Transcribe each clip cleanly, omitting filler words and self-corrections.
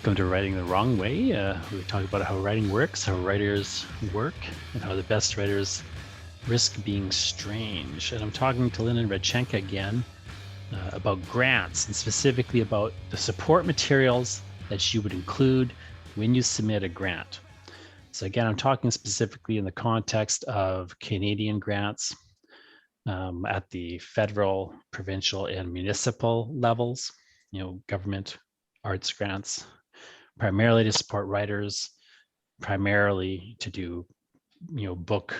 Welcome to Writing the Wrong Way. We talk about how writing works, how writers work, and how the best writers risk being strange. And I'm talking to Lyndon Radchenka again about grants, and specifically about the support materials that you would include when you submit a grant. So again, I'm talking specifically in the context of Canadian grants at the federal, provincial, and municipal levels, government arts grants, primarily to support writers, primarily to do, book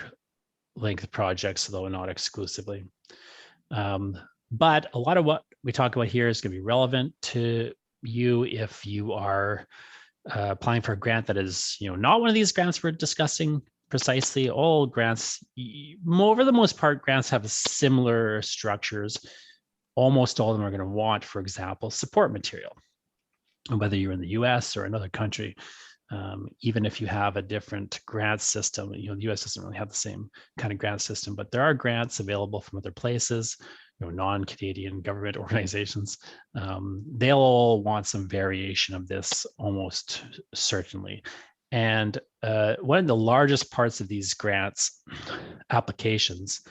length projects, though not exclusively. But a lot of what we talk about here is going to be relevant to you if you are applying for a grant that is, not one of these grants we're discussing precisely. All grants, for the most part, grants have similar structures. Almost all of them are going to want, for example, support material. Whether you're in the US or another country, even if you have a different grant system, the US doesn't really have the same kind of grant system, but there are grants available from other places, non-Canadian government organizations. They'll all want some variation of this almost certainly. And one of the largest parts of these grants applications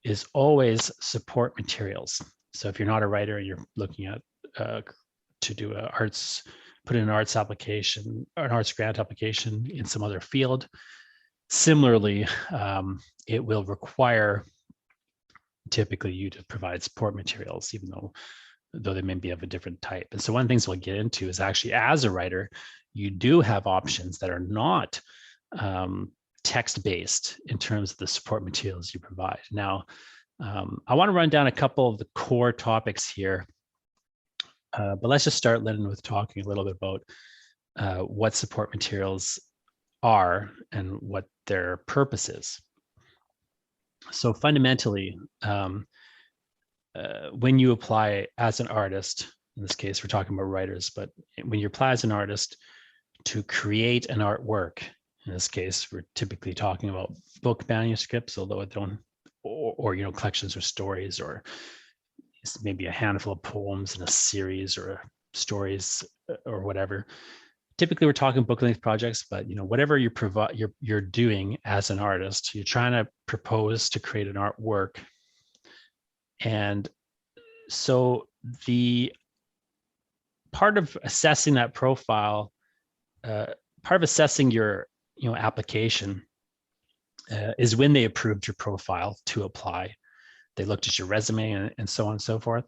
is always support materials. So if you're not a writer and you're looking at to do put in an arts application or an arts grant application in some other field. Similarly, it will require typically you to provide support materials, even though they may be of a different type. And so one of the things we'll get into is actually, as a writer, you do have options that are not text-based in terms of the support materials you provide. Now, I want to run down a couple of the core topics here. But let's just start, Lyndon, with talking a little bit about what support materials are and what their purpose is. So fundamentally, when you apply as an artist, in this case, we're talking about writers, but when you apply as an artist to create an artwork, in this case, we're typically talking about book manuscripts, although it don't, or collections or stories, or maybe a handful of poems in a series or stories or whatever. Typically, we're talking book length projects, but whatever you're doing as an artist, you're trying to propose to create an artwork. And so the part of assessing that profile, part of assessing your application is when they approved your profile to apply. They looked at your resume and so on and so forth.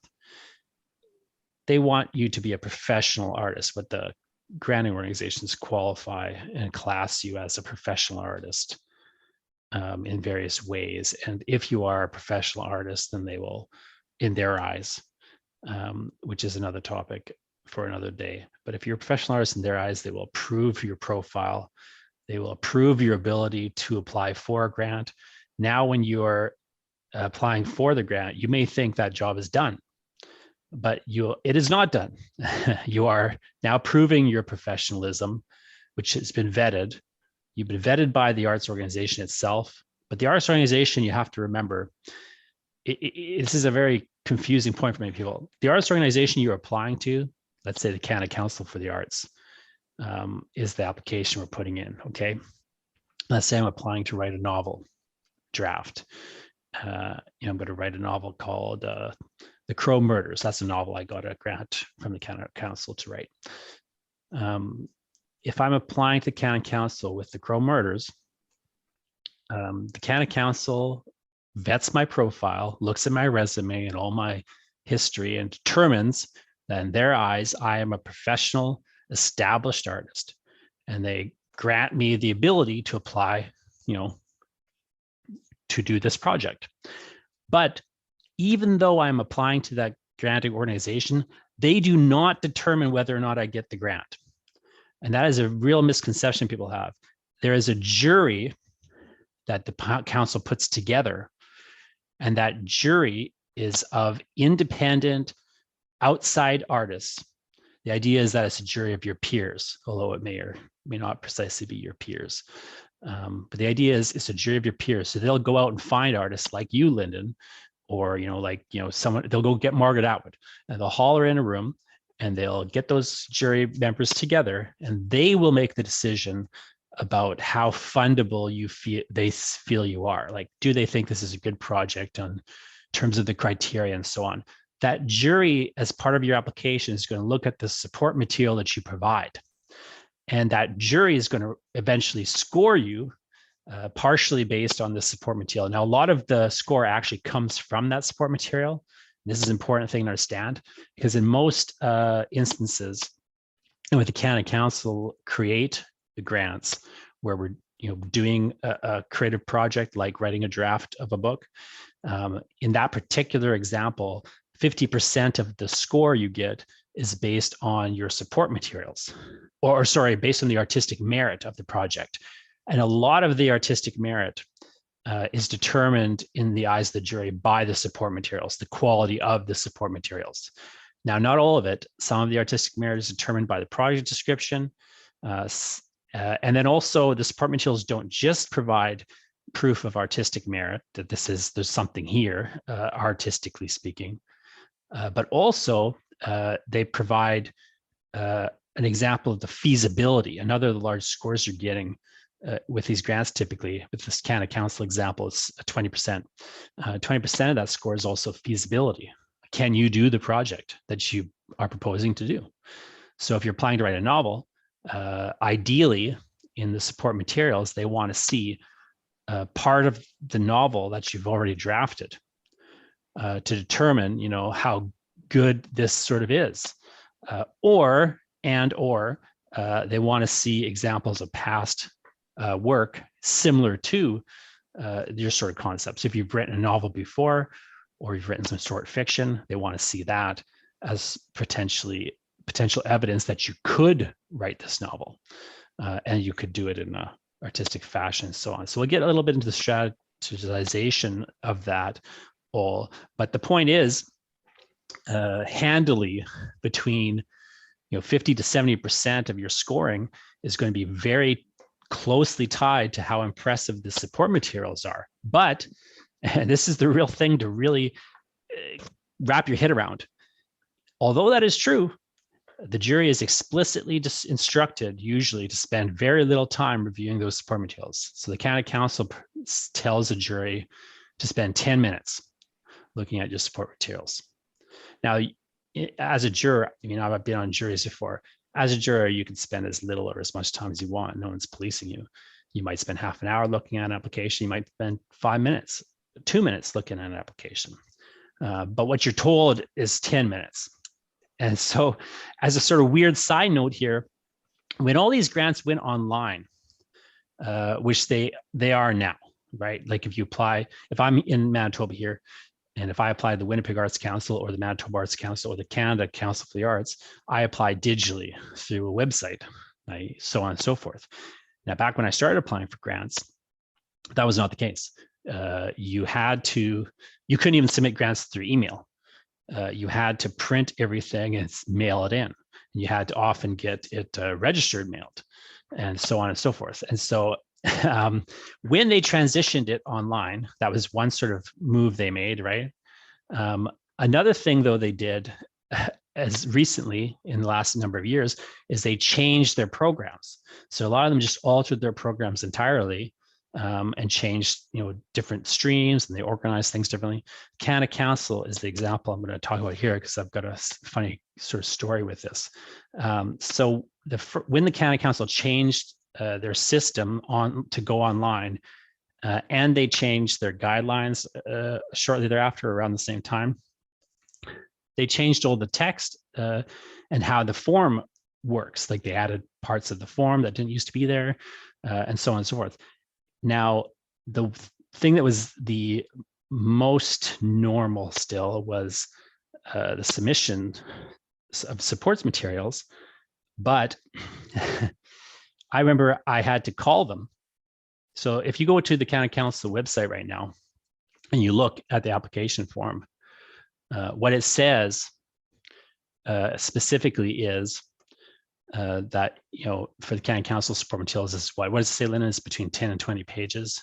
They want you to be a professional artist, but the granting organizations qualify and class you as a professional artist in various ways. And if you are a professional artist, then they will, in their eyes, which is another topic for another day. But if you're a professional artist in their eyes, they will approve your profile. They will approve your ability to apply for a grant. Now, when you're applying for the grant, you may think that job is done, but it is not done. You are now proving your professionalism, which has been vetted. You've been vetted by the arts organization itself, but the arts organization, you have to remember, this is a very confusing point for many people. The arts organization you're applying to, let's say the Canada Council for the Arts, is the application we're putting in, okay? Let's say I'm applying to write a novel draft. I'm going to write a novel called The Crow Murders. That's a novel I got a grant from the Canada Council to write. If I'm applying to the Canada Council with The Crow Murders, the Canada Council vets my profile, looks at my resume and all my history, and determines that in their eyes, I am a professional, established artist. And they grant me the ability to apply, to do this project. But even though I'm applying to that granting organization, they do not determine whether or not I get the grant. And that is a real misconception people have. There is a jury that the council puts together, and that jury is of independent, outside artists. The idea is that it's a jury of your peers, although it may or may not precisely be your peers. But the idea is it's a jury of your peers. So they'll go out and find artists like you, Lyndon, or someone. They'll go get Margaret Atwood, and they'll haul her in a room, and they'll get those jury members together, and they will make the decision about how fundable they feel you are. Like, do they think this is a good project on terms of the criteria and so on? That jury, as part of your application, is going to look at the support material that you provide. And that jury is going to eventually score you partially based on the support material. Now, a lot of the score actually comes from that support material. This is an important thing to understand, because in most instances, and with the Canada Council create the grants where we're doing a creative project like writing a draft of a book. In that particular example, 50% of the score you get is based on your support materials, or sorry, based on the artistic merit of the project. And a lot of the artistic merit is determined in the eyes of the jury by the support materials, the quality of the support materials. Now, not all of it. Some of the artistic merit is determined by the project description. And then also the support materials don't just provide proof of artistic merit, that there's something here, artistically speaking, but also they provide an example of the feasibility. Another of the large scores you're getting with these grants, typically with this Canada Council example, it's 20%. 20% of that score is also feasibility. Can you do the project that you are proposing to do? So if you're planning to write a novel, ideally in the support materials, they want to see part of the novel that you've already drafted to determine, how good this sort of is, or they want to see examples of past work similar to your sort of concepts. If you've written a novel before, or you've written some short fiction, they want to see that as potential evidence that you could write this novel, and you could do it in an artistic fashion and so on. So we'll get a little bit into the strategization of that all, but the point is, handily between 50 to 70% of your scoring is going to be very closely tied to how impressive the support materials are. But, and this is the real thing to really wrap your head around, although that is true, the jury is explicitly instructed usually to spend very little time reviewing those support materials. So the Canada Council tells a jury to spend 10 minutes looking at your support materials. Now, as a juror, I've been on juries before. As a juror, you can spend as little or as much time as you want. No one's policing you. You might spend half an hour looking at an application. You might spend 5 minutes, 2 minutes looking at an application. But what you're told is 10 minutes. And so, as a sort of weird side note here, when all these grants went online, which they are now, right? Like if I'm in Manitoba here, and if I apply to the Winnipeg Arts Council or the Manitoba Arts Council or the Canada Council for the Arts, I apply digitally through a website, so on and so forth. Now, back when I started applying for grants, that was not the case. You couldn't even submit grants through email. You had to print everything and mail it in. And you had to often get it registered mailed, and so on and so forth. And so when they transitioned it online, that was one sort of move they made, right? Another thing, though, they did as recently in the last number of years is they changed their programs. So a lot of them just altered their programs entirely and changed, different streams, and they organized things differently. Canada Council is the example I'm going to talk about here because I've got a funny sort of story with this. So when the Canada Council changed their system to go online, and they changed their guidelines shortly thereafter, around the same time, they changed all the text and how the form works. Like they added parts of the form that didn't used to be there, and so on and so forth. Now, the thing that was the most normal still was the submission of supports materials, but I remember I had to call them. So if you go to the Canada Council website right now and you look at the application form, what it says specifically is that, for the Canada Council support materials, is what does it say, Lyndon? It's between 10 and 20 pages.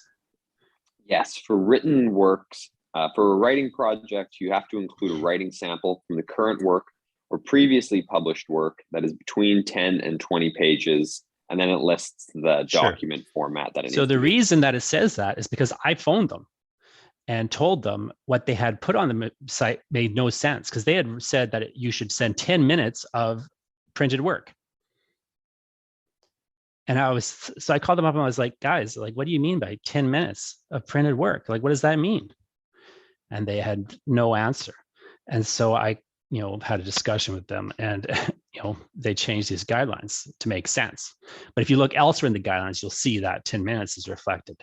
Yes, for written works, for a writing project, you have to include a writing sample from the current work or previously published work that is between 10 and 20 pages, and then it lists the Sure. document format that it So needs the to be. reason that it says that is because I phoned them and told them what they had put on the site made no sense, because they had said that you should send 10 minutes of printed work. And so I called them up and I was like, guys, like, what do you mean by 10 minutes of printed work? Like, what does that mean? And they had no answer. And so I, had a discussion with them, and, they changed these guidelines to make sense. But if you look elsewhere in the guidelines, you'll see that 10 minutes is reflected.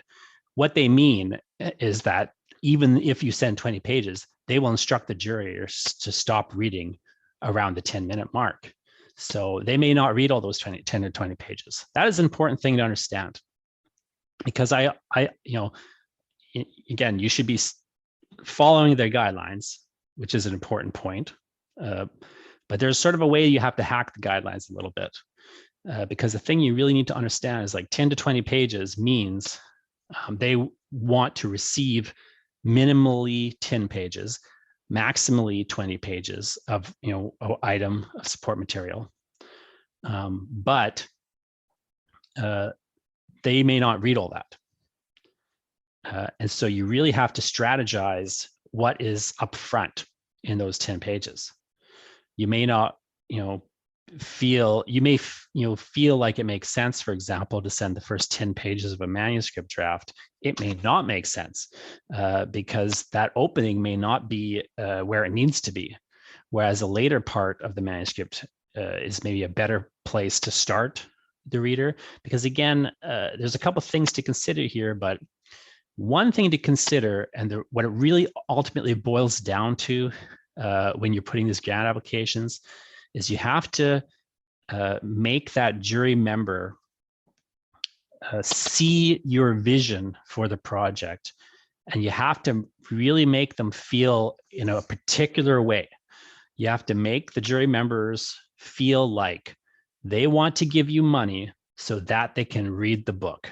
What they mean is that even if you send 20 pages, they will instruct the jury to stop reading around the 10-minute mark. So they may not read all those 10 or 20 pages. That is an important thing to understand, because again, you should be following their guidelines, which is an important point. But there's sort of a way you have to hack the guidelines a little bit, because the thing you really need to understand is like 10 to 20 pages means they want to receive minimally 10 pages, maximally 20 pages of item of support material. But they may not read all that. And so you really have to strategize what is up front in those 10 pages. You may not, feel like it makes sense, for example, to send the first 10 pages of a manuscript draft. It may not make sense because that opening may not be where it needs to be, whereas a later part of the manuscript is maybe a better place to start the reader. Because again, there's a couple of things to consider here, but one thing to consider, and what it really ultimately boils down to when you're putting these grant applications, is you have to make that jury member see your vision for the project, and you have to really make them feel in a particular way. You have to make the jury members feel like they want to give you money so that they can read the book.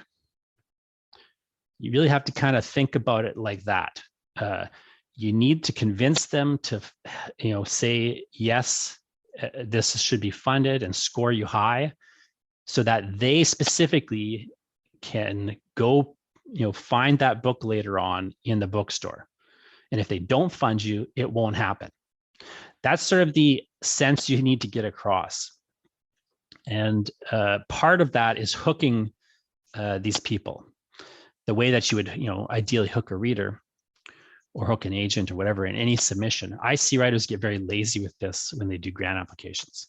You really have to kind of think about it like that. You need to convince them to, say, yes, this should be funded, and score you high, so that they specifically can go, find that book later on in the bookstore. And if they don't fund you, it won't happen. That's sort of the sense you need to get across. And part of that is hooking these people the way that you would, ideally hook a reader or hook an agent or whatever in any submission. I see writers get very lazy with this when they do grant applications.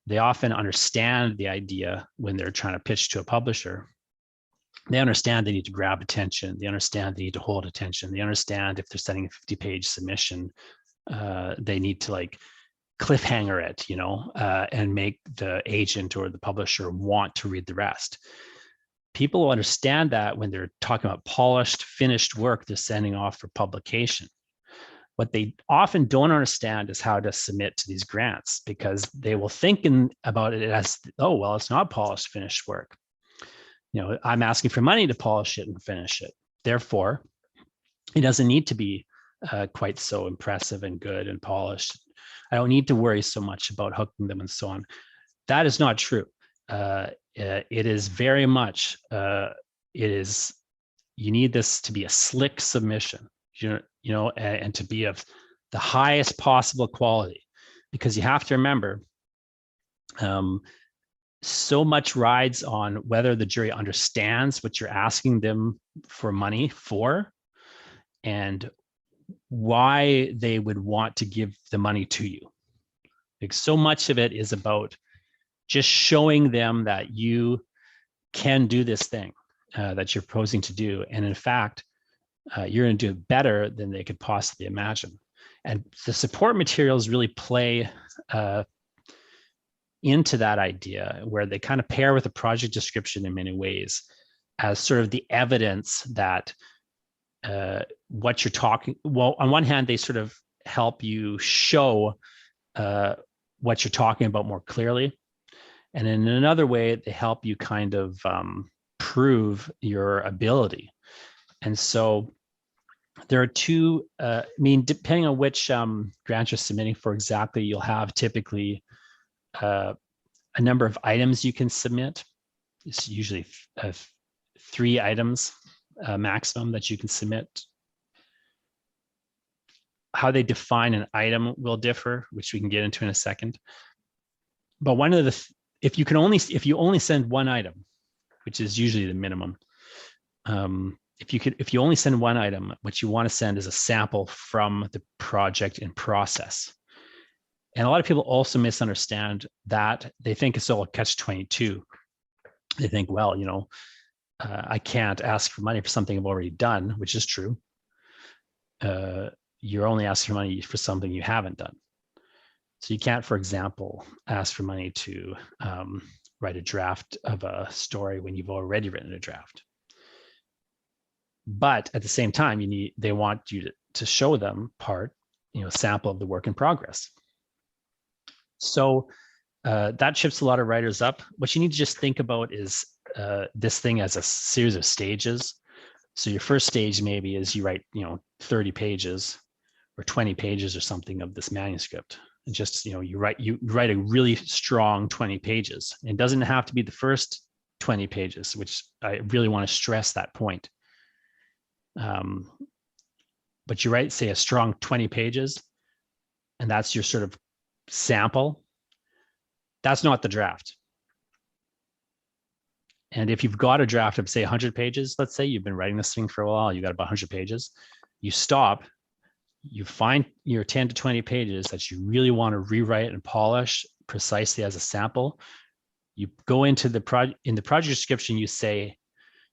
They often understand the idea when they're trying to pitch to a publisher. They understand they need to grab attention. They understand they need to hold attention. They understand if they're sending a 50-page submission, they need to like cliffhanger it, and make the agent or the publisher want to read the rest. People will understand that when they're talking about polished, finished work they're sending off for publication. What they often don't understand is how to submit to these grants, because they will think about it as, oh, well, it's not polished, finished work. I'm asking for money to polish it and finish it. Therefore, it doesn't need to be quite so impressive and good and polished. I don't need to worry so much about hooking them and so on. That is not true. It is very much, you need this to be a slick submission, and to be of the highest possible quality, because you have to remember, so much rides on whether the jury understands what you're asking them for money for, and why they would want to give the money to you. Like, so much of it is about just showing them that you can do this thing that you're proposing to do. And in fact, you're going to do it better than they could possibly imagine. And the support materials really play into that idea, where they kind of pair with a project description in many ways as sort of the evidence that what you're talking, well, on one hand, they sort of help you show what you're talking about more clearly. And in another way, they help you kind of prove your ability. And so There are two, I mean, depending on which grant you're submitting for exactly, you'll have typically a number of items you can submit. It's usually 3 items maximum that you can submit. How they define an item will differ, which we can get into in a second. But one of the, if you only send one item, which is usually the minimum, if you only send one item, what you want to send is a sample from the project in process. And a lot of people also misunderstand that. They think it's all a catch-22. They think, well, you know, I can't ask for money for something I've already done, which is true. You're only asking for money for something you haven't done. So you can't, for example, ask for money to write a draft of a story when you've already written a draft. But at the same time, they want you to show them a sample of the work in progress. So that trips a lot of writers up. What you need to just think about is this thing as a series of stages. So your first stage maybe is you write, 30 pages or 20 pages or something of this manuscript. And just, you write a really strong 20 pages. It doesn't have to be the first 20 pages, which I really want to stress that point. But you write, say, a strong 20 pages, and that's your sort of sample. That's not the draft. And if you've got a draft of, say, 100 pages, let's say you've been writing this thing for a while, you got about 100 pages, you stop, you find your 10 to 20 pages that you really want to rewrite and polish precisely as a sample. You go into in the project description, you say,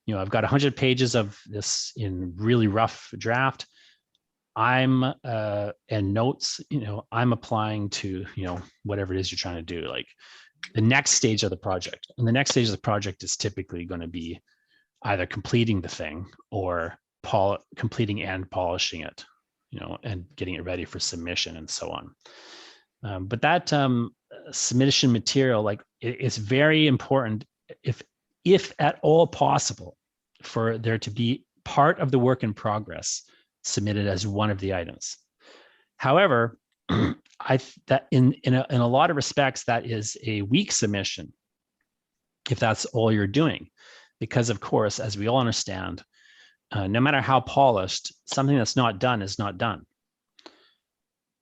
I've got 100 pages of this in really rough draft. And notes, I'm applying to, whatever it is you're trying to do, like the next stage of the project. And the next stage of the project is typically going to be either completing the thing or completing and polishing it, and getting it ready for submission and so on. But that submission material, like it's very important, if at all possible, for there to be part of the work in progress submitted as one of the items. However, that in a lot of respects, that is a weak submission if that's all you're doing, because of course, as we all understand, no matter how polished, something that's not done is not done,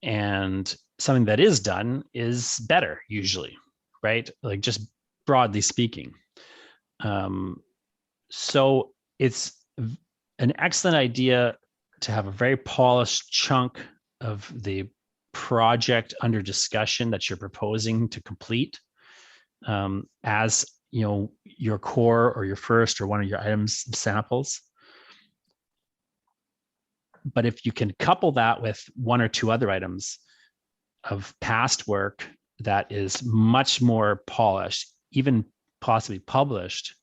and something that is done is better usually, right? Like just broadly speaking. So it's an excellent idea to have a very polished chunk of the project under discussion that you're proposing to complete as your core or your first or one of your items samples. But if you can couple that with one or two other items of past work that is much more polished, even possibly published,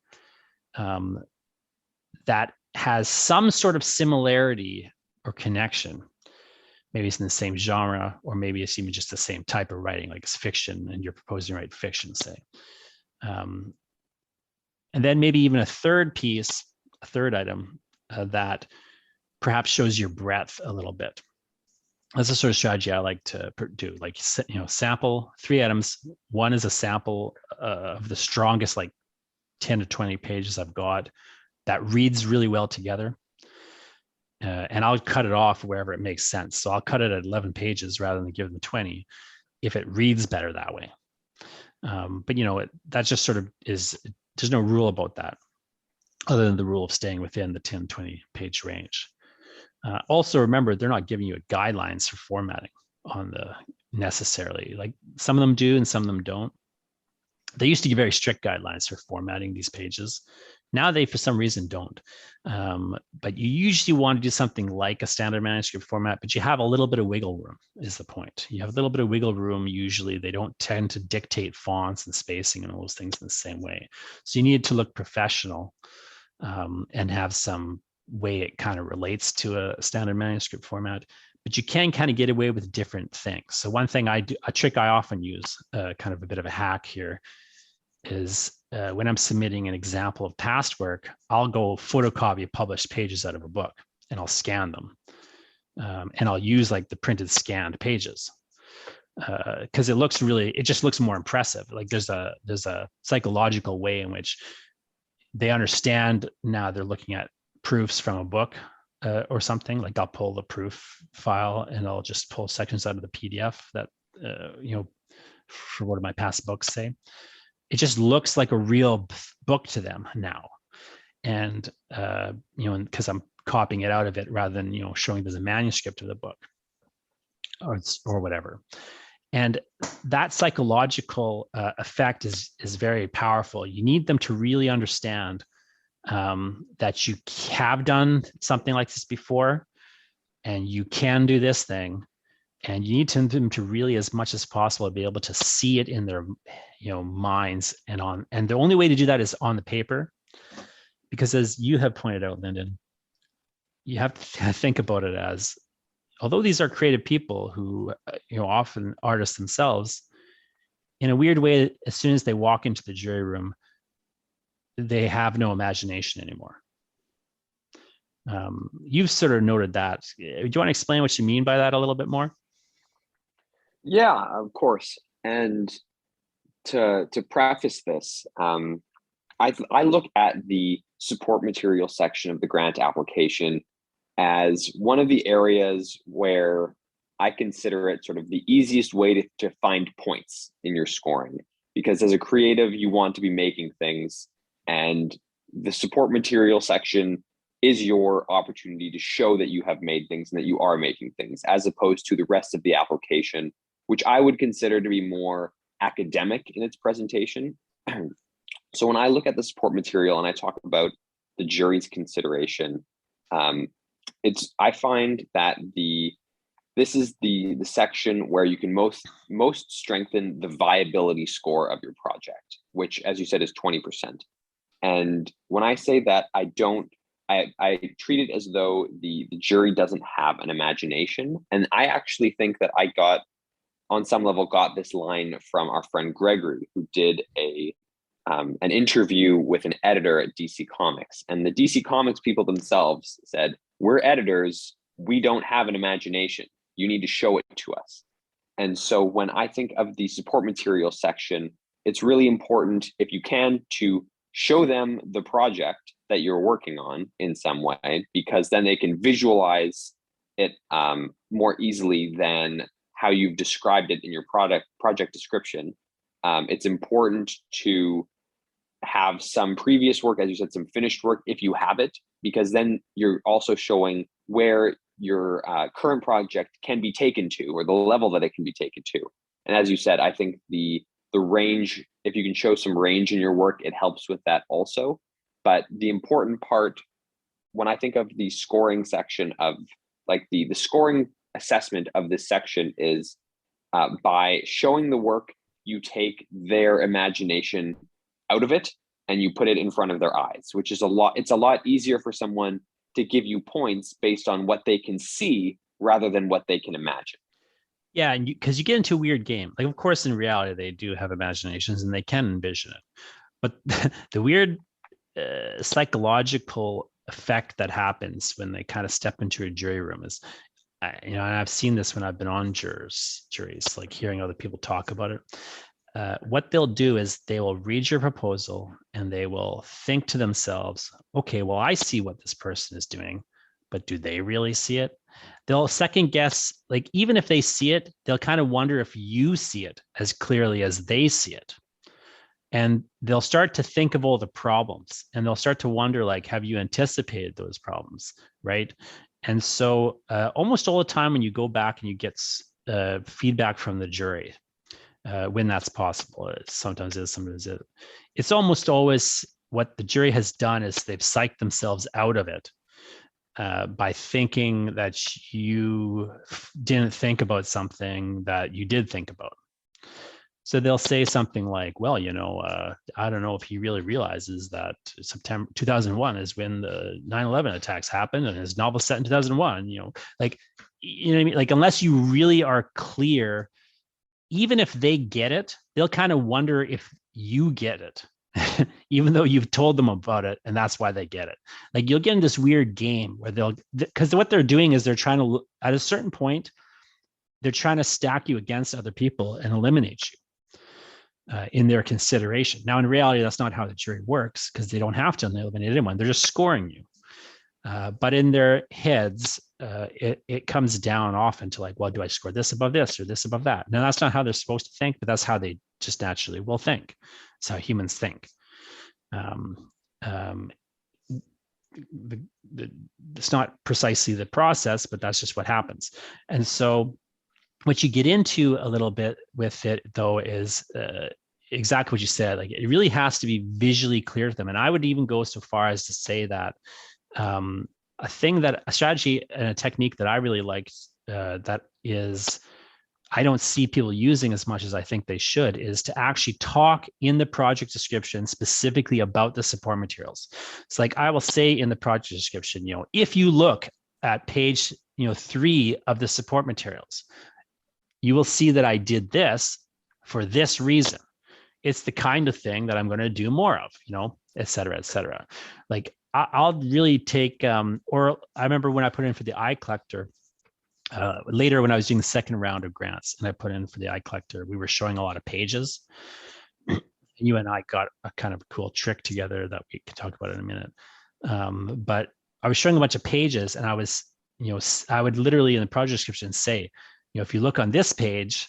that has some sort of similarity or connection. Maybe it's in the same genre, or maybe it's even just the same type of writing, like it's fiction and you're proposing to write fiction, say. And then maybe even a third item that perhaps shows your breadth a little bit. That's the sort of strategy I like to do. Like, sample 3 items. One is a sample of the strongest, like 10 to 20 pages I've got that reads really well together. And I'll cut it off wherever it makes sense. So I'll cut it at 11 pages rather than give them 20 if it reads better that way. But that just sort of is, there's no rule about that other than the rule of staying within the 10, 20 page range. Also remember, they're not giving you guidelines for formatting on the necessarily, like some of them do and some of them don't. They used to give very strict guidelines for formatting these pages. Now they, for some reason, don't. But you usually want to do something like a standard manuscript format, but you have a little bit of wiggle room is the point. You have a little bit of wiggle room. Usually they don't tend to dictate fonts and spacing and all those things in the same way. So you need to look professional and have some way it kind of relates to a standard manuscript format, but you can kind of get away with different things. So one thing a trick I often use, kind of a bit of a hack here, is when I'm submitting an example of past work, I'll go photocopy published pages out of a book and I'll scan them. And I'll use like the printed scanned pages because it just looks more impressive. Like there's a psychological way in which they understand now they're looking at proofs from a book or something. Like I'll pull the proof file and I'll just pull sections out of the PDF that, for what my past books say. It just looks like a real book to them now. And, because I'm copying it out of it rather than, showing there's a manuscript of the book or whatever. And that psychological effect is very powerful. You need them to really understand that you have done something like this before, and you can do this thing, and you need them to really, as much as possible, be able to see it in their, minds and the only way to do that is on the paper, because as you have pointed out, Lyndon, you have to think about it as, although these are creative people who, often artists themselves, in a weird way, as soon as they walk into the jury room, they have no imagination anymore. You've sort of noted that. Do you want to explain what you mean by that a little bit more? Yeah, of course. And to preface this, I look at the support material section of the grant application as one of the areas where I consider it sort of the easiest way to find points in your scoring. Because as a creative, you want to be making things, and the support material section is your opportunity to show that you have made things and that you are making things, as opposed to the rest of the application, which I would consider to be more academic in its presentation. So when I look at the support material and I talk about the jury's consideration, I find that this is the section where you can most strengthen the viability score of your project, which, as you said, is 20%. And when I say that, I treat it as though the jury doesn't have an imagination. And I actually think that I on some level got this line from our friend Gregory, who did an interview with an editor at DC Comics. And the DC Comics people themselves said, "We're editors, we don't have an imagination. You need to show it to us." And so when I think of the support material section, it's really important, if you can, to show them the project that you're working on in some way, because then they can visualize it more easily than how you've described it in your project description. It's important to have some previous work, as you said, some finished work if you have it, because then you're also showing where your current project can be taken to, or the level that it can be taken to. And as you said, I think the range, if you can show some range in your work, it helps with that also. But the important part, when I think of the scoring section of like the scoring assessment of this section, is by showing the work, you take their imagination out of it and you put it in front of their eyes, which is it's a lot easier for someone to give you points based on what they can see rather than what they can imagine. Yeah, and because you get into a weird game. Like, of course, in reality, they do have imaginations and they can envision it. But the weird psychological effect that happens when they kind of step into a jury room is, and I've seen this when I've been on juries, like hearing other people talk about it. What they'll do is they will read your proposal and they will think to themselves, okay, well, I see what this person is doing, but do they really see it? They'll second guess, like, even if they see it, they'll kind of wonder if you see it as clearly as they see it. And they'll start to think of all the problems, and they'll start to wonder, like, have you anticipated those problems, right? And so almost all the time when you go back and you get feedback from the jury, when that's possible, sometimes it is, sometimes it. It's almost always what the jury has done is they've psyched themselves out of it by thinking that you didn't think about something that you did think about. So they'll say something like, well, I don't know if he really realizes that September 2001 is when the 9/11 attacks happened, and his novel set in 2001, like, what I mean? Like, unless you really are clear, even if they get it, they'll kind of wonder if you get it. even though you've told them about it, and that's why they get it. Like you'll get in this weird game where because what they're doing is they're trying to, at a certain point, they're trying to stack you against other people and eliminate you in their consideration. Now, in reality, that's not how the jury works, because they don't have to eliminate anyone. They're just scoring you. But in their heads, it comes down often to like, well, do I score this above this or this above that? Now, that's not how they're supposed to think, but that's how they just naturally will think. It's how humans think. It's not precisely the process, but that's just what happens. And so what you get into a little bit with it, though, is exactly what you said. Like it really has to be visually clear to them. And I would even go so far as to say that a strategy and a technique that I really liked that is, I don't see people using as much as I think they should, is to actually talk in the project description specifically about the support materials. It's like I will say in the project description, if you look at page 3 of the support materials, you will see that I did this for this reason. It's the kind of thing that I'm going to do more of, et cetera, et cetera. Like I'll really take, or I remember when I put in for the eye collector, later when I was doing the second round of grants and I put in for the eye collector, we were showing a lot of pages. You and I got a kind of cool trick together that we can talk about in a minute. But I was showing a bunch of pages, and I was, I would literally in the project description say, if you look on this page,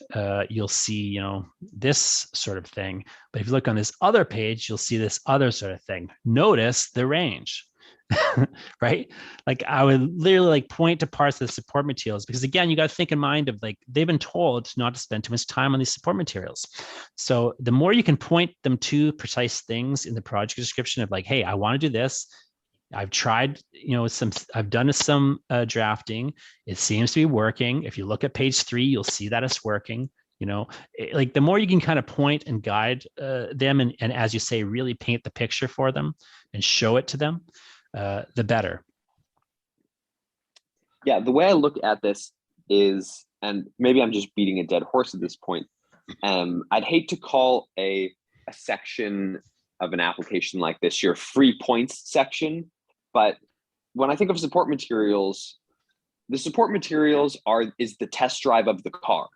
you'll see, this sort of thing. But if you look on this other page, you'll see this other sort of thing. Notice the range. Right? Like I would literally like point to parts of the support materials, because again, you got to think in mind of like, they've been told not to spend too much time on these support materials. So the more you can point them to precise things in the project description of like, hey, I want to do this. I've tried, I've done some drafting. It seems to be working. If you look at page 3, you'll see that it's working. Like the more you can kind of point and guide them and as you say, really paint the picture for them and show it to them, the better. Yeah, the way I look at this is, and maybe I'm just beating a dead horse at this point, I'd hate to call a section of an application like this your free points section, but when I think of support materials, the support materials is the test drive of the car.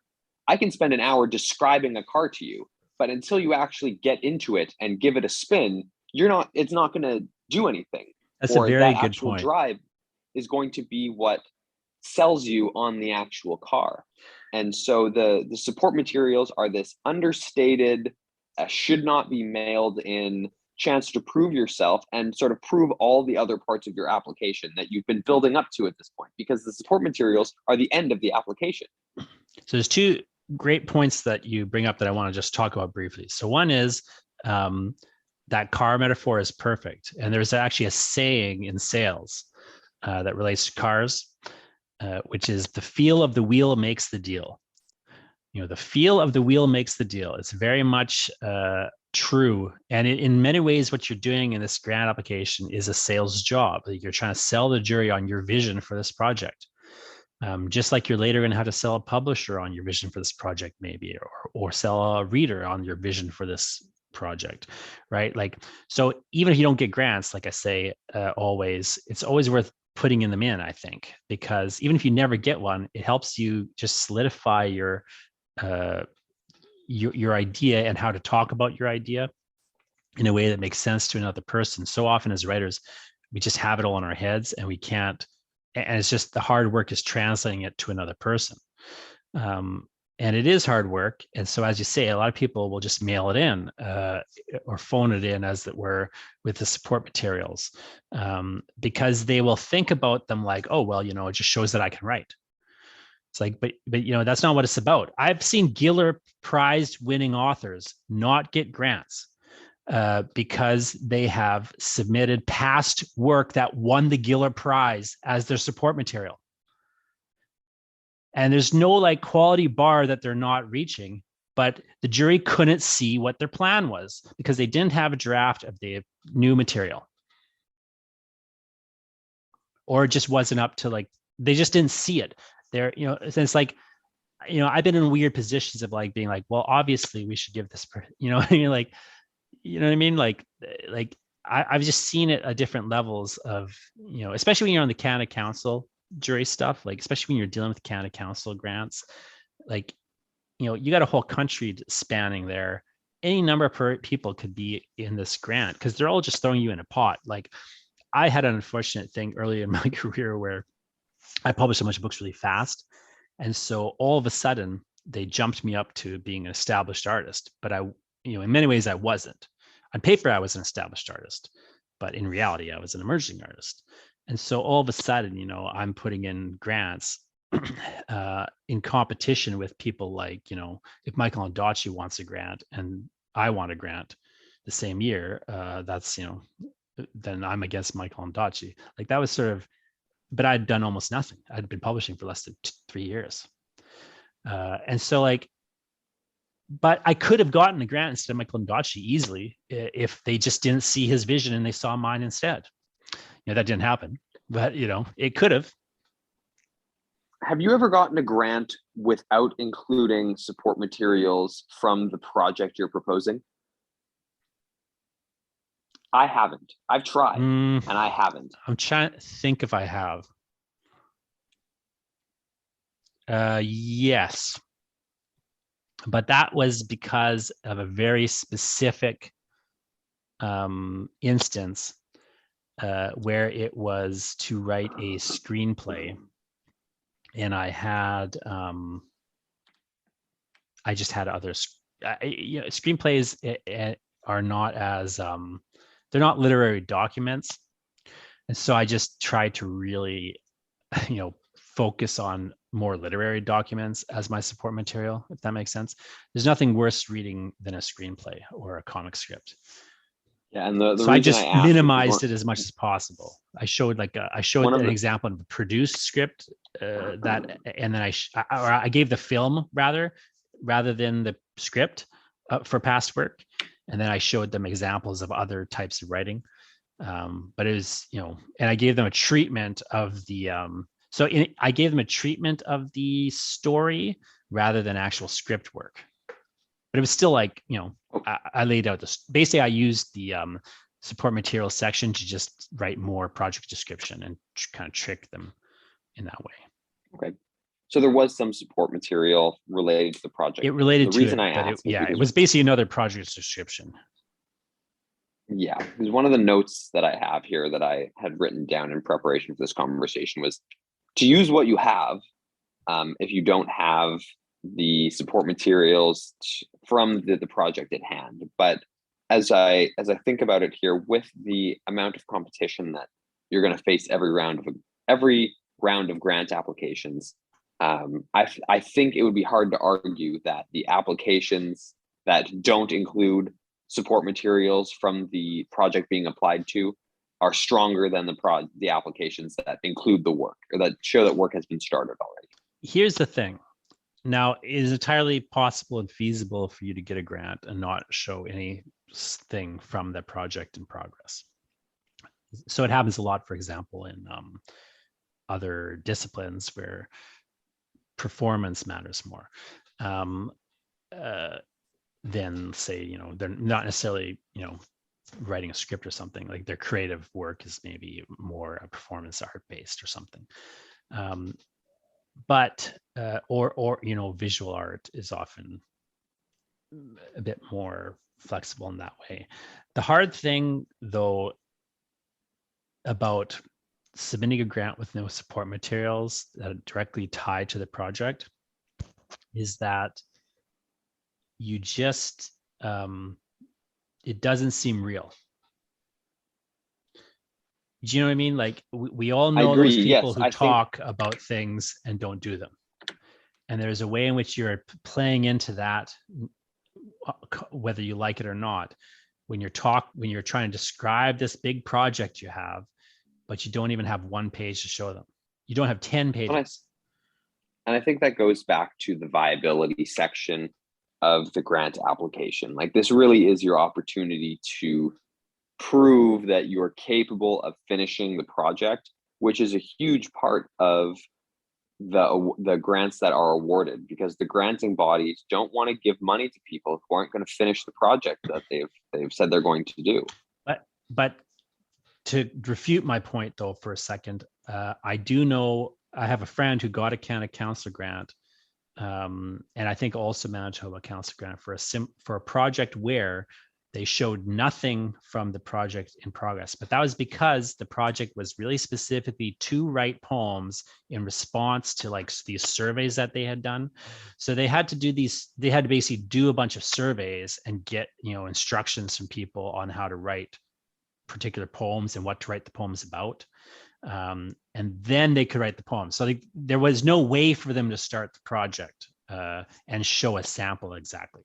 I can spend an hour describing a car to you, but until you actually get into it and give it a spin, it's not going to do anything. That's a very good actual point. Drive is going to be what sells you on the actual car. And so the support materials are this understated, should not be mailed in chance to prove yourself and sort of prove all the other parts of your application that you've been building up to at this point, because the support materials are the end of the application. So there's two great points that you bring up that I want to just talk about briefly. So one is that car metaphor is perfect. And there's actually a saying in sales that relates to cars, which is the feel of the wheel makes the deal. The feel of the wheel makes the deal. It's very much true. And in many ways, what you're doing in this grant application is a sales job. Like you're trying to sell the jury on your vision for this project. Just like you're later going to have to sell a publisher on your vision for this project, maybe, or sell a reader on your vision for this project, right? Like, so even if you don't get grants, like I say, it's always worth putting them in, I think, because even if you never get one, it helps you just solidify your idea and how to talk about your idea in a way that makes sense to another person. So often as writers, we just have it all in our heads and we can't, and it's just the hard work is translating it to another person. And it is hard work. And so, as you say, a lot of people will just mail it in or phone it in, as it were, with the support materials, because they will think about them like, oh, well, it just shows that I can write. It's like, but that's not what it's about. I've seen Giller Prize winning authors not get grants because they have submitted past work that won the Giller Prize as their support material. And there's no like quality bar that they're not reaching, but the jury couldn't see what their plan was because they didn't have a draft of the new material. Or it just wasn't up to like, they just didn't see it. It's like, I've been in weird positions of like being like, well, obviously we should give this, and you're like, you know what I mean? Like I've just seen it at different levels of, especially when you're on the Canada Council jury stuff, like especially when you're dealing with Canada Council grants, like, you got a whole country spanning there. Any number of people could be in this grant because they're all just throwing you in a pot. Like I had an unfortunate thing early in my career where I published a bunch of books really fast. And so all of a sudden they jumped me up to being an established artist. But in many ways I wasn't. On paper, I was an established artist, but in reality, I was an emerging artist. And so all of a sudden, I'm putting in grants in competition with people like, if Michael Ondaatje wants a grant and I want a grant the same year, that's, then I'm against Michael Ondaatje. Like that was sort of, but I'd done almost nothing. I'd been publishing for less than 3 years. And so like, but I could have gotten a grant instead of Michael Ondaatje easily if they just didn't see his vision and they saw mine instead. That didn't happen, but it could have. Have you ever gotten a grant without including support materials from the project you're proposing? I haven't. I've tried and I haven't. I'm trying to think if I have. Yes. But that was because of a very specific instance where it was to write a screenplay. And I just had other, screenplays are not as, they're not literary documents. And so I just tried to really, focus on more literary documents as my support material, if that makes sense. There's nothing worse reading than a screenplay or a comic script. Yeah, and the so I just minimized it as much as possible. I showed an example of a produced script that, and then I gave the film rather than the script for past work, and then I showed them examples of other types of writing. But it was, and I gave them a treatment of the I gave them a treatment of the story rather than actual script work. But it was still like, I laid out this. Basically, I used the support material section to just write more project description and kind of trick them in that way. Okay. So there was some support material related to the project. It related to it, but it was basically another project description. Yeah, because one of the notes that I have here that I had written down in preparation for this conversation was to use what you have. If you don't have the support materials from the project at hand, but as I think about it here, with the amount of competition that you're going to face every round of grant applications, I think it would be hard to argue that the applications that don't include support materials from the project being applied to are stronger than the applications that include the work or that show that work has been started already. Here's the thing. Now, it is entirely possible and feasible for you to get a grant and not show anything from the project in progress. So it happens a lot, for example, in other disciplines where performance matters more than, say, they're not necessarily, writing a script or something. Like their creative work is maybe more a performance art based or something. But visual art is often a bit more flexible in that way. The hard thing, though, about submitting a grant with no support materials that are directly tied to the project is that you just it doesn't seem real. Do you know what I mean? Like we all know those people who talk about things and don't do them. And there's a way in which you're playing into that, whether you like it or not, when you're trying to describe this big project you have, but you don't even have one page to show them. You don't have 10 pages. And I think that goes back to the viability section of the grant application. Like this really is your opportunity to prove that you're capable of finishing the project, which is a huge part of the grants that are awarded, because the granting bodies don't want to give money to people who aren't going to finish the project that they've said they're going to do. But to refute my point though for a second, I do know I have a friend who got a Canada Council grant, and I think also Manitoba Council grant for a project where they showed nothing from the project in progress. But that was because the project was really specifically to write poems in response to like these surveys that they had done. So they had to do they had to basically do a bunch of surveys and get, instructions from people on how to write particular poems and what to write the poems about. And then they could write the poem. So there was no way for them to start the project and show a sample exactly.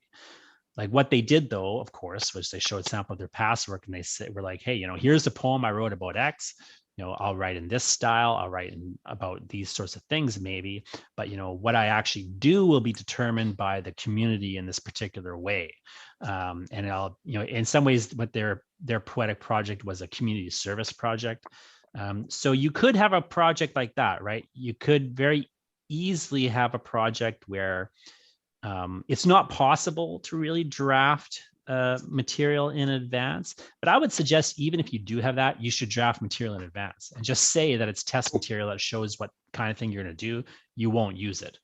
Like what they did though, of course, was they showed a sample of their past work, and they were like, hey, here's the poem I wrote about X. I'll write in this style, I'll write about these sorts of things maybe, but what I actually do will be determined by the community in this particular way. And I'll, in some ways, what their poetic project was a community service project. So you could have a project like that, right? You could very easily have a project where it's not possible to really draft material in advance, but I would suggest even if you do have that, you should draft material in advance and just say that it's test material that shows what kind of thing you're going to do. You won't use it.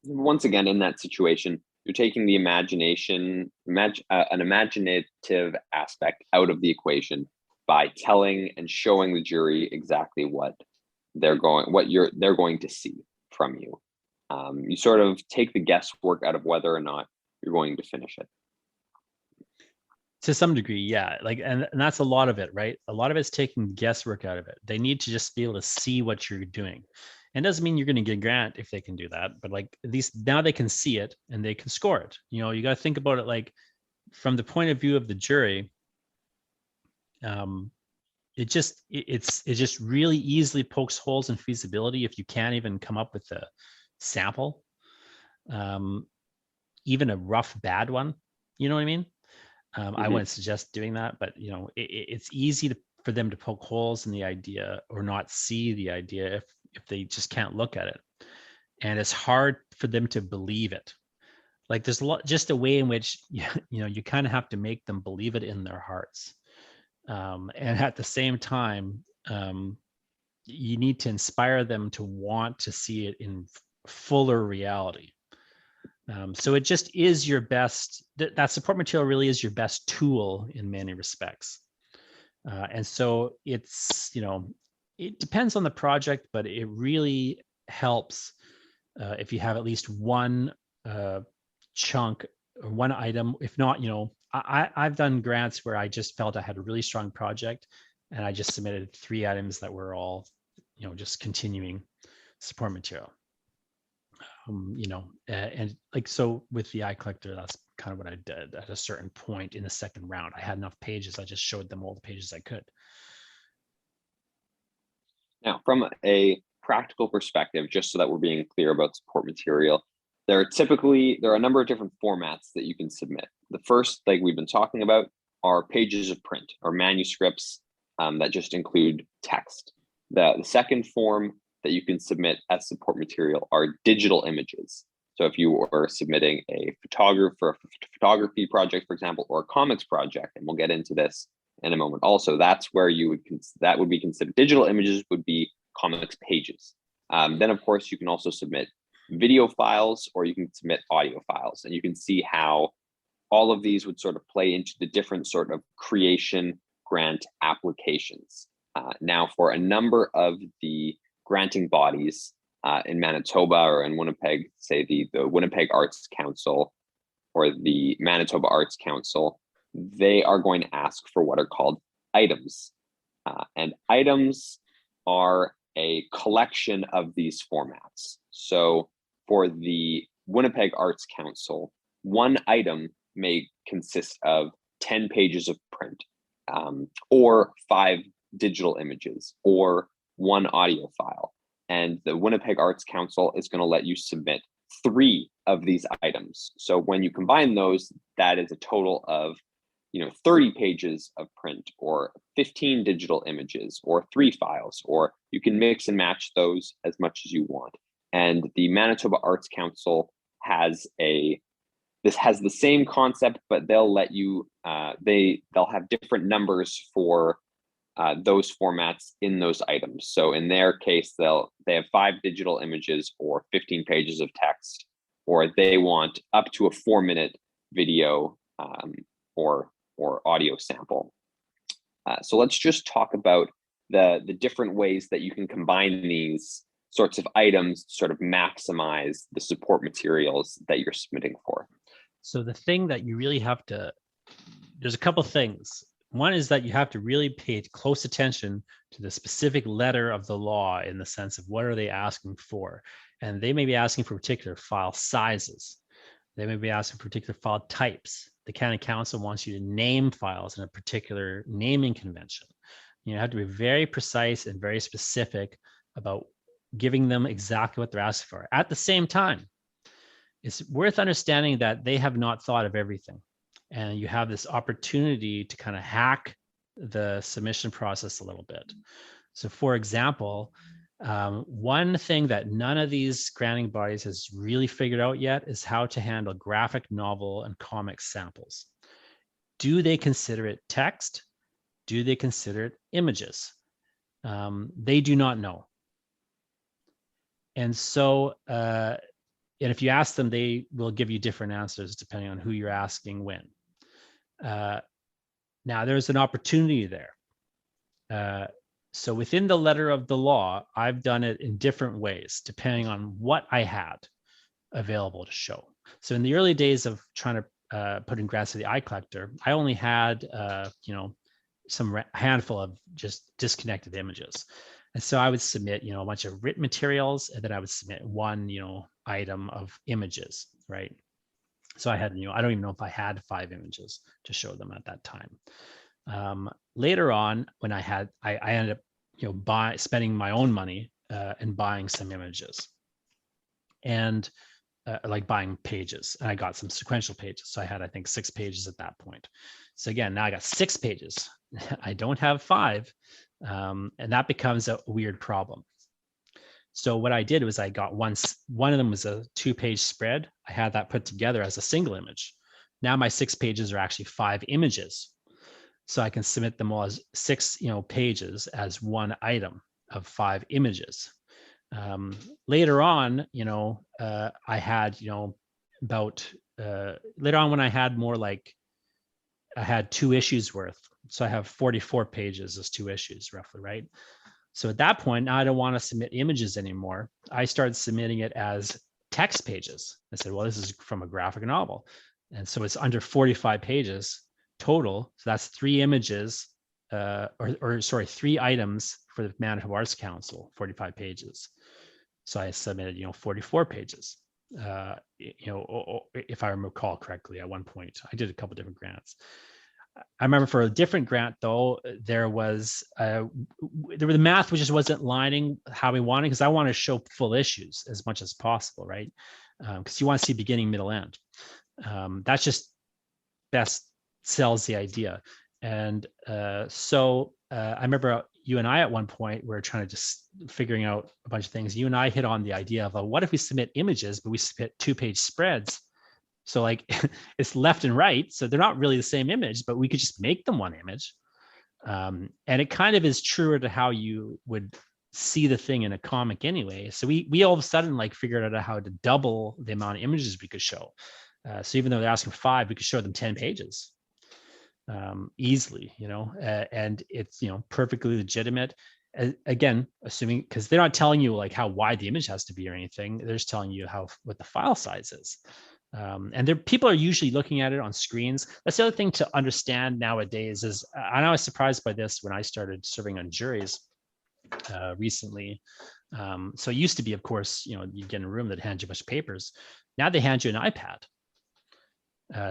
Once again, in that situation, you're taking the imagination, an imaginative aspect out of the equation by telling and showing the jury exactly what they're going to see from you. You sort of take the guesswork out of whether or not you're going to finish it. To some degree, yeah. And that's a lot of it, right? A lot of it's taking guesswork out of it. They need to just be able to see what you're doing. And it doesn't mean you're going to get a grant if they can do that, but at least now they can see it and they can score it. You got to think about it from the point of view of the jury. It just really easily pokes holes in feasibility if you can't even come up with a sample, even a rough bad one. You know what I mean? I wouldn't suggest doing that, but it's easy for them to poke holes in the idea or not see the idea if they just can't look at it, and it's hard for them to believe it. There's just a way in which you kind of have to make them believe it in their hearts, and at the same time, you need to inspire them to want to see it in fuller reality. So it just is your best, that support material really is your best tool in many respects. And so it's, it depends on the project, but it really helps if you have at least one chunk or one item. If not, I've done grants where I just felt I had a really strong project and I just submitted 3 items that were all, just continuing support material. And so with the eye collector, that's kind of what I did at a certain point in the second round. I had enough pages. I just showed them all the pages I could. Now, from a practical perspective, just so that we're being clear about support material, there are a number of different formats that you can submit. The first, like we've been talking about, are pages of print or manuscripts that just include text. The second form that you can submit as support material are digital images. So if you are submitting a photography project, for example, or a comics project, and we'll get into this in a moment also, that's where that would be considered. Digital images would be comics pages. Then of course you can also submit video files, or you can submit audio files, and you can see how all of these would sort of play into the different sort of creation grant applications. Now, for a number of the granting bodies in Manitoba or in Winnipeg, say the Winnipeg Arts Council or the Manitoba Arts Council, they are going to ask for what are called items. And items are a collection of these formats. So for the Winnipeg Arts Council, one item may consist of 10 pages of print, or 5 digital images, or 1 audio file. And the Winnipeg Arts Council is going to let you submit 3 of these items. So when you combine those, that is a total of 30 pages of print, or 15 digital images, or 3 files, or you can mix and match those as much as you want. And the Manitoba Arts Council has this has the same concept, but they'll let you, they'll have different numbers for those formats in those items. So in their case, they have 5 digital images or 15 pages of text, or they want up to a 4-minute video or audio sample. So let's just talk about the different ways that you can combine these sorts of items to sort of maximize the support materials that you're submitting for. So the thing that you really have to, there's a couple things. One is that you have to really pay close attention to the specific letter of the law in the sense of what are they asking for. And they may be asking for particular file sizes. They may be asking for particular file types. The County Council wants you to name files in a particular naming convention. You have to be very precise and very specific about giving them exactly what they're asking for. At the same time, it's worth understanding that they have not thought of everything. And you have this opportunity to kind of hack the submission process a little bit. So for example, one thing that none of these granting bodies has really figured out yet is how to handle graphic novel and comic samples. Do they consider it text? Do they consider it images? They do not know. And so, and if you ask them, they will give you different answers depending on who you're asking when. Now, there's an opportunity there. So within the letter of the law, I've done it in different ways, depending on what I had available to show. So in the early days of trying to put in grants to the iCollector, I only had, some handful of just disconnected images. And so I would submit, a bunch of written materials, and then I would submit one, item of images, right? So I had, I don't even know if I had 5 images to show them at that time. Later on, when I ended up, spending my own money and buying some images, and like buying pages, and I got some sequential pages. So I had, I think, 6 pages at that point. So again, now I got 6 pages. I don't have 5, and that becomes a weird problem. So what I did was I got one of them was a 2-page spread. I had that put together as a single image. Now my 6 pages are actually 5 images. So I can submit them all as 6, pages as one item of 5 images. Later on, I had, about later on when I had more like, I had 2 issues worth. So I have 44 pages as 2 issues roughly, right? So at that point, now I don't want to submit images anymore. I started submitting it as text pages. I said, well, this is from a graphic novel. And so it's under 45 pages total. So that's 3 images, sorry, 3 items for the Manitoba Arts Council, 45 pages. So I submitted, 44 pages. If I recall correctly, at one point, I did a couple different grants. I remember for a different grant though, the math just wasn't lining how we wanted, because I want to show full issues as much as possible, right? Because you want to see beginning, middle, end. That's just best sells the idea. And so I remember you and I at one point were trying to just figuring out a bunch of things. You and I hit on the idea of what if we submit images, but we submit 2-page spreads. So like it's left and right. So they're not really the same image, but we could just make them one image. And it kind of is truer to how you would see the thing in a comic anyway. So we all of a sudden like figured out how to double the amount of images we could show. So even though they're asking for 5, we could show them 10 pages easily, and it's, perfectly legitimate. Again, assuming, because they're not telling you like how wide the image has to be or anything. They're just telling you what the file size is. And people are usually looking at it on screens. That's the other thing to understand nowadays is, and I was surprised by this when I started serving on juries recently. So it used to be, of course, you get in a room that hands you a bunch of papers. Now they hand you an iPad.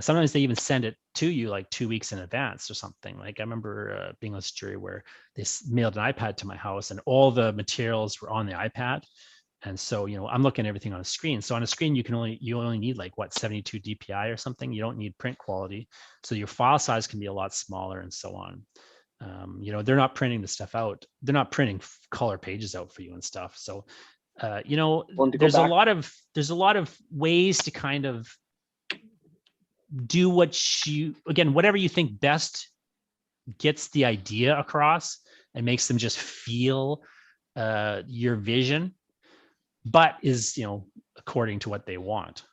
Sometimes they even send it to you like 2 weeks in advance or something. Like I remember being on this jury where they mailed an iPad to my house and all the materials were on the iPad. And so, I'm looking at everything on a screen. So on a screen, you only need like 72 DPI or something. You don't need print quality. So your file size can be a lot smaller and so on. They're not printing the stuff out. They're not printing color pages out for you and stuff. So You know, Well, to go there's a back, lot of ways to kind of do what you, again, whatever you think best gets the idea across and makes them just feel your vision, but is, you know, according to what they want.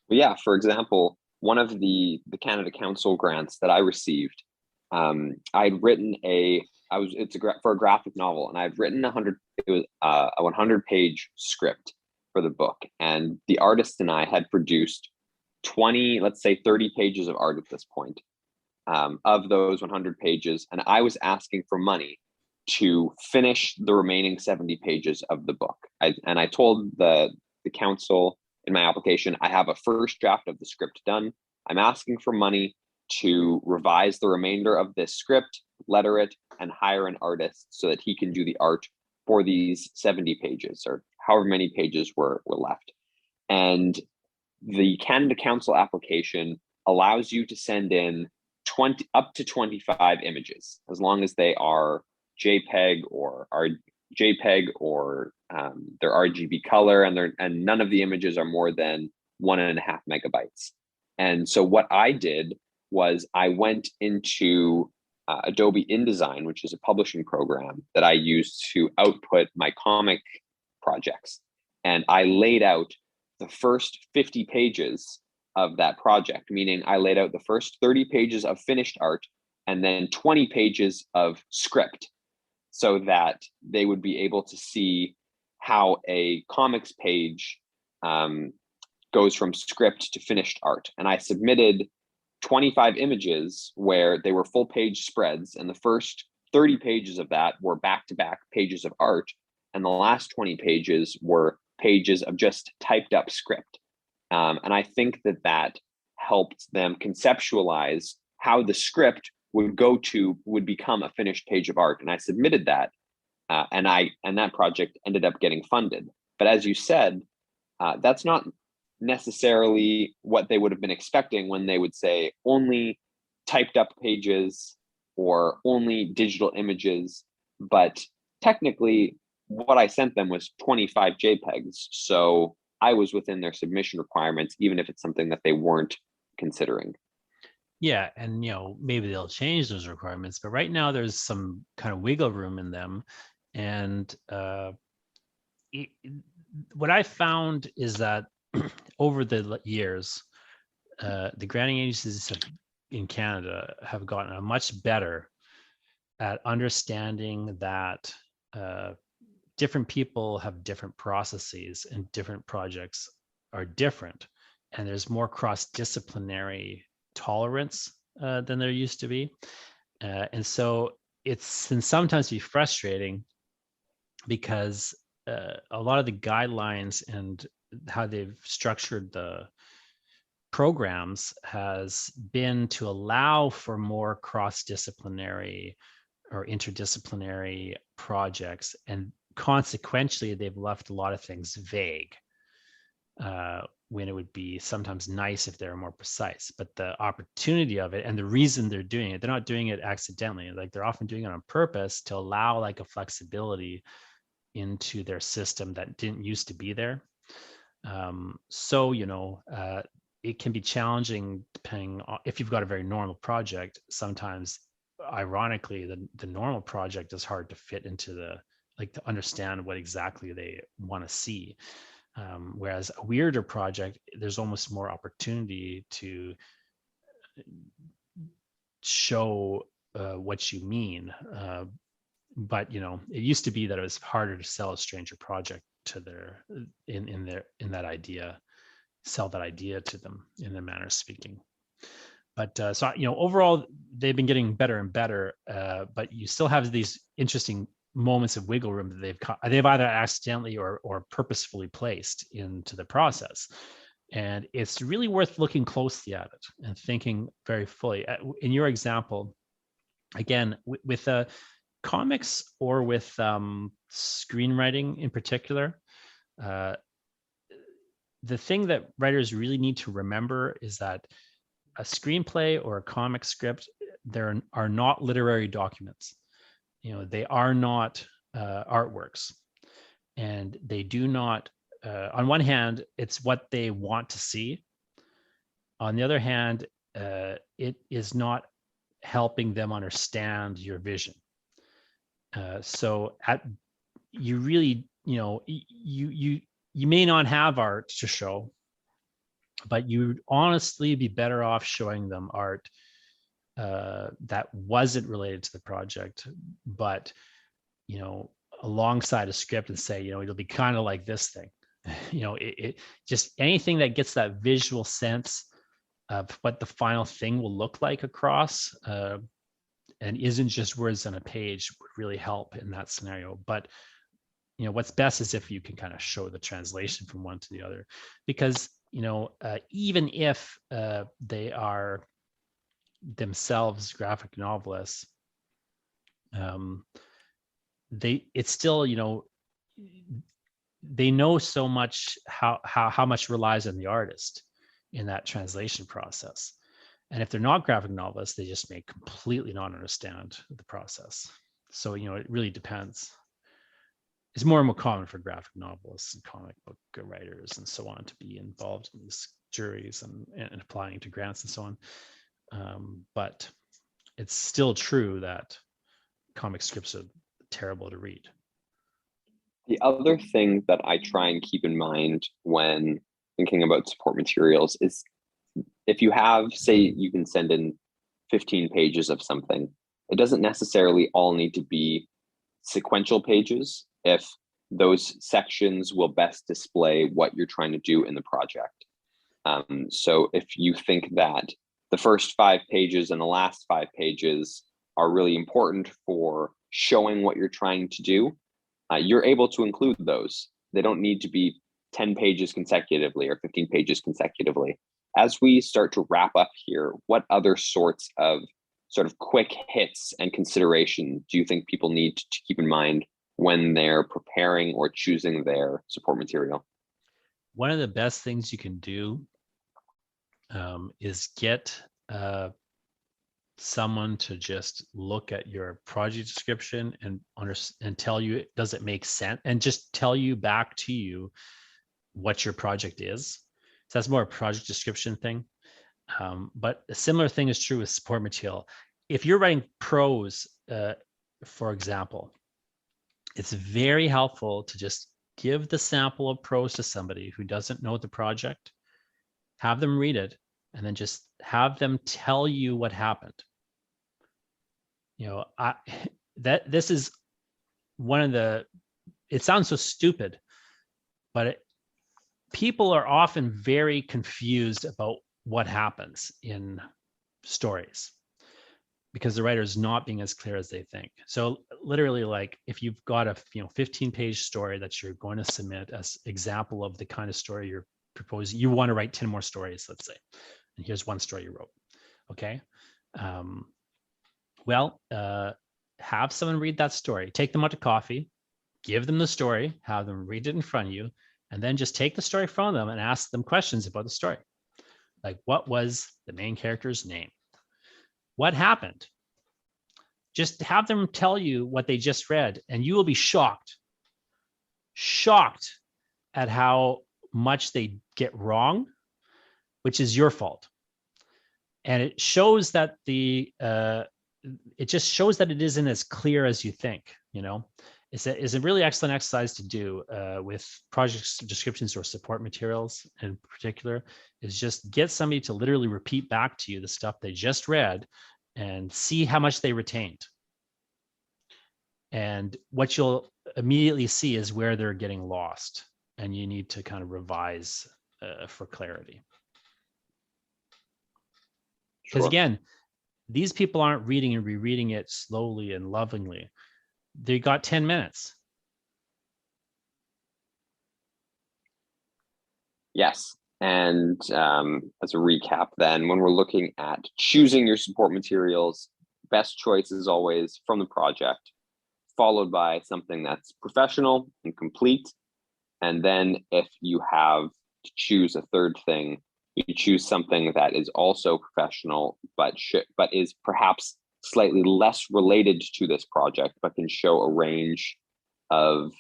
yeah, for example, one of the Canada Council grants that I received, I'd written for a graphic novel, and I'd written it was a 100-page script for the book, and the artist and I had produced 20, let's say 30 pages of art at this point, of those 100 pages, and I was asking for money to finish the remaining 70 pages of the book. I told the council in my application, I have a first draft of the script done. I'm asking for money to revise the remainder of this script, letter it, and hire an artist so that he can do the art for these 70 pages or however many pages were left. And the Canada Council application allows you to send in up to 25 images, as long as they are JPEG or they're RGB color, and none of the images are more than 1.5 megabytes. And so what I did was I went into Adobe InDesign, which is a publishing program that I use to output my comic projects. And I laid out the first 50 pages of that project, meaning I laid out the first 30 pages of finished art and then 20 pages of script, so that they would be able to see how a comics page goes from script to finished art. And I submitted 25 images where they were full page spreads, and the first 30 pages of that were back-to-back pages of art, and the last 20 pages were pages of just typed up script. And I think that helped them conceptualize how the script would become a finished page of art. And I submitted that, and that project ended up getting funded. But as you said, that's not necessarily what they would have been expecting when they would say only typed up pages or only digital images. But technically, what I sent them was 25 JPEGs. So I was within their submission requirements, even if it's something that they weren't considering. Yeah, and you know, maybe they'll change those requirements, but right now there's some kind of wiggle room in them. And what I found is that over the years, the granting agencies in Canada have gotten much better at understanding that different people have different processes and different projects are different, and there's more cross-disciplinary tolerance than there used to be. And so it can sometimes be frustrating because a lot of the guidelines and how they've structured the programs has been to allow for more cross-disciplinary or interdisciplinary projects, and consequently they've left a lot of things vague, when it would be sometimes nice if they're more precise. But the opportunity of it and the reason they're doing it, they're not doing it accidentally. Like, they're often doing it on purpose to allow like a flexibility into their system that didn't used to be there. So, you know, it can be challenging depending on if you've got a very normal project. Sometimes, ironically, the normal project is hard to fit into to understand what exactly they want to see. Whereas a weirder project, there's almost more opportunity to show what you mean. But you know, it used to be that it was harder to sell a stranger project to sell that idea to them, in a manner of speaking. But so, you know, overall, they've been getting better and better. But you still have these interesting moments of wiggle room that they've either accidentally or purposefully placed into the process. And it's really worth looking closely at it and thinking very fully. In your example, again, with comics or with screenwriting in particular, the thing that writers really need to remember is that a screenplay or a comic script, there are not literary documents. You know, they are not artworks. and they do not, on one hand, it's what they want to see. On the other hand, it is not helping them understand your vision. So you really, you may not have art to show, but you'd honestly be better off showing them art that wasn't related to the project, but alongside a script, and say, it'll be kind of like this thing. It just anything that gets that visual sense of what the final thing will look like across, and isn't just words on a page, would really help in that scenario. But what's best is if you can kind of show the translation from one to the other, because even if they are themselves graphic novelists, it's still, they know so much how much relies on the artist in that translation process. And if they're not graphic novelists, they just may completely not understand the process. So it really depends. It's more and more common for graphic novelists and comic book writers and so on to be involved in these juries and applying to grants and so on. But it's still true that comic scripts are terrible to read. The other thing that I try and keep in mind when thinking about support materials is, if you have, say, you can send in 15 pages of something, it doesn't necessarily all need to be sequential pages if those sections will best display what you're trying to do in the project. So if you think that the first 5 pages and the last 5 pages are really important for showing what you're trying to do, you're able to include those. They don't need to be 10 pages consecutively or 15 pages consecutively. As we start to wrap up here, what other sorts of sort of quick hits and consideration do you think people need to keep in mind when they're preparing or choosing their support material? One of the best things you can do is get someone to just look at your project description and tell you, does it make sense, and just tell you back to you what your project is. So that's more a project description thing. But a similar thing is true with support material. If you're writing prose, for example, it's very helpful to just give the sample of prose to somebody who doesn't know the project, have them read it, and then just have them tell you what happened. This is one of the, it sounds so stupid, but people are often very confused about what happens in stories because the writer is not being as clear as they think. So literally, like if you've got a 15-page story that you're going to submit as example of the kind of story you're proposing, you want to write 10 more stories, let's say, and here's one story you wrote. Okay. Have someone read that story, take them out to coffee, give them the story, have them read it in front of you, and then just take the story from them and ask them questions about the story. Like, what was the main character's name? What happened? Just have them tell you what they just read, and you will be shocked at how much they get wrong, which is your fault. And it shows that it just shows that it isn't as clear as you think. It's a really excellent exercise to do with project descriptions or support materials in particular, is just get somebody to literally repeat back to you the stuff they just read and see how much they retained. And what you'll immediately see is where they're getting lost, and you need to kind of revise for clarity. Because again, these people aren't reading and rereading it slowly and lovingly. They got 10 minutes. Yes. And as a recap, then, when we're looking at choosing your support materials, best choice is always from the project, followed by something that's professional and complete. And then if you have to choose a third thing, you choose something that is also professional, but is perhaps slightly less related to this project, but can show a range of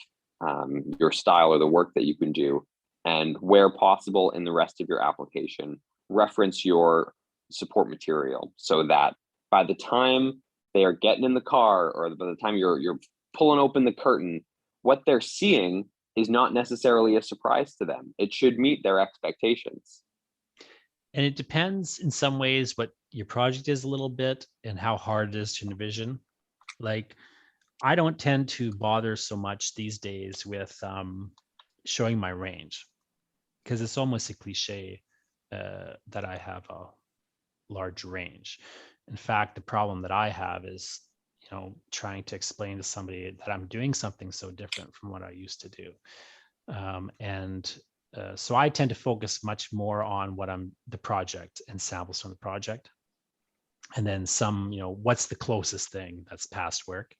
your style or the work that you can do, and where possible in the rest of your application, reference your support material so that by the time they are getting in the car or by the time you're pulling open the curtain, what they're seeing is not necessarily a surprise to them. It should meet their expectations. And it depends in some ways what your project is a little bit and how hard it is to envision. Like, I don't tend to bother so much these days with showing my range, because it's almost a cliche that I have a large range. In fact, the problem that I have is, trying to explain to somebody that I'm doing something so different from what I used to do. So I tend to focus much more on the project and samples from the project. And then some, what's the closest thing that's past work,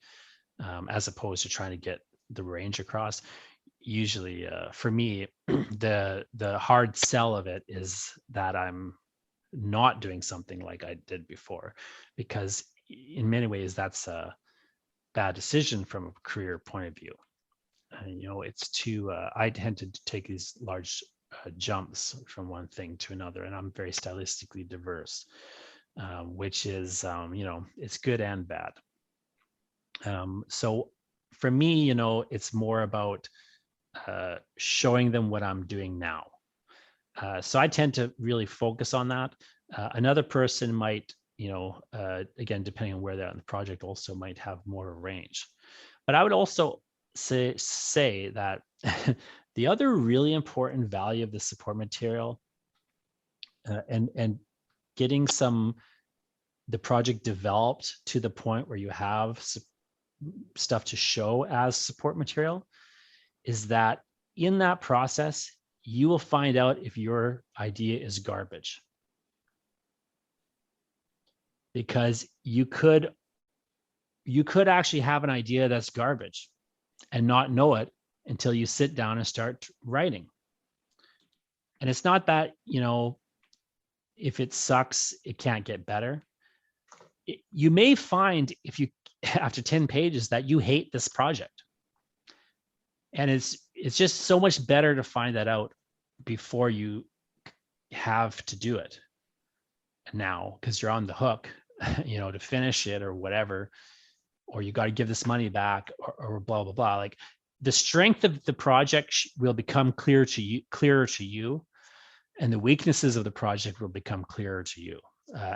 as opposed to trying to get the range across. Usually for me, the hard sell of it is that I'm not doing something like I did before, because in many ways that's a bad decision from a career point of view. And, it's too, I tend to take these large jumps from one thing to another, and I'm very stylistically diverse, which is, it's good and bad. So for me, it's more about showing them what I'm doing now. So I tend to really focus on that. Another person might, again, depending on where they're in the project, also might have more range. But I would also say that the other really important value of the support material and getting the project developed to the point where you have stuff to show as support material is that in that process, you will find out if your idea is garbage. Because you could actually have an idea that's garbage and not know it until you sit down and start writing. And it's not that, if it sucks, it can't get better. You may find after 10 pages that you hate this project. And it's just so much better to find that out before you have to do it now, because you're on the hook, to finish it or whatever, or you got to give this money back or blah, blah, blah. Like, the strength of the project will become clearer to you, and the weaknesses of the project will become clearer to you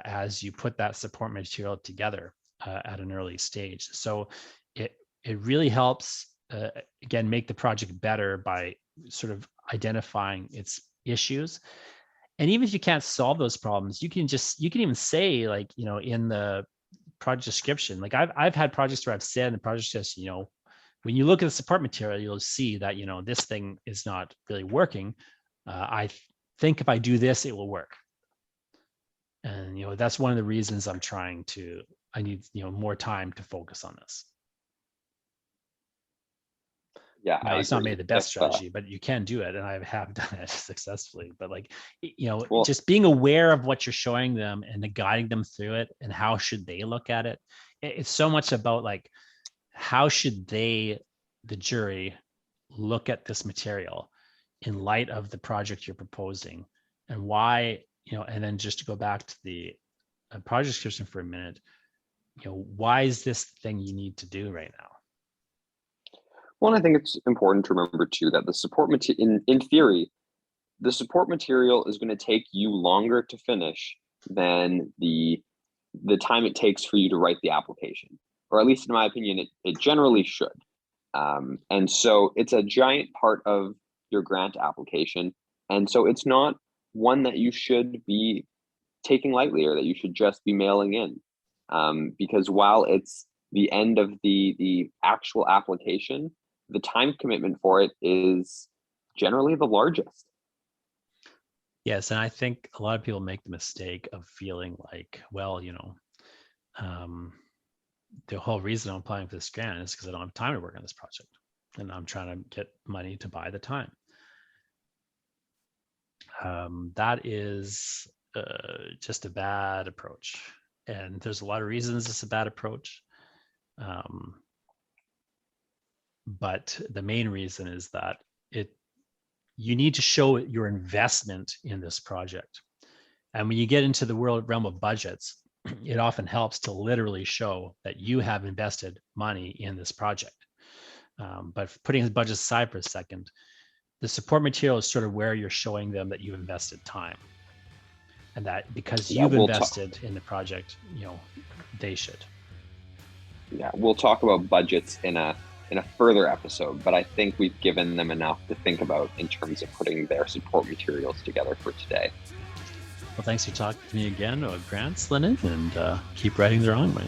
as you put that support material together at an early stage. So it really helps, again, make the project better by sort of identifying its issues. And even if you can't solve those problems, you can even say, like, in the project description, like I've had projects where I've said in the project description, when you look at the support material, you'll see that, this thing is not really working. I think if I do this, it will work. And, that's one of the reasons I need, more time to focus on this. Yeah, it's not maybe the best strategy, but you can do it. And I have done it successfully. But like, just being aware of what you're showing them and guiding them through it and how should they look at it. It's so much about, like, how should the jury, look at this material in light of the project you're proposing, and why, and then just to go back to the project description for a minute, why is this the thing you need to do right now? Well, I think it's important to remember too that the support material, in theory, the support material is going to take you longer to finish than the time it takes for you to write the application, or at least in my opinion, it generally should. And so it's a giant part of your grant application, and so it's not one that you should be taking lightly or that you should just be mailing in, because while it's the end of the actual application, the time commitment for it is generally the largest. Yes, and I think a lot of people make the mistake of feeling like, well, the whole reason I'm applying for this grant is because I don't have time to work on this project, and I'm trying to get money to buy the time. That is just a bad approach, and there's a lot of reasons it's a bad approach. But the main reason is that you need to show your investment in this project. And when you get into the realm of budgets, it often helps to literally show that you have invested money in this project. But putting the budget aside for a second, the support material is sort of where you're showing them that you've invested time, and that because you've invested in the project, they should. Yeah, we'll talk about budgets in a further episode, but I think we've given them enough to think about in terms of putting their support materials together for today. Well, thanks for talking to me again about grants, Lyndon, and keep writing the wrong way.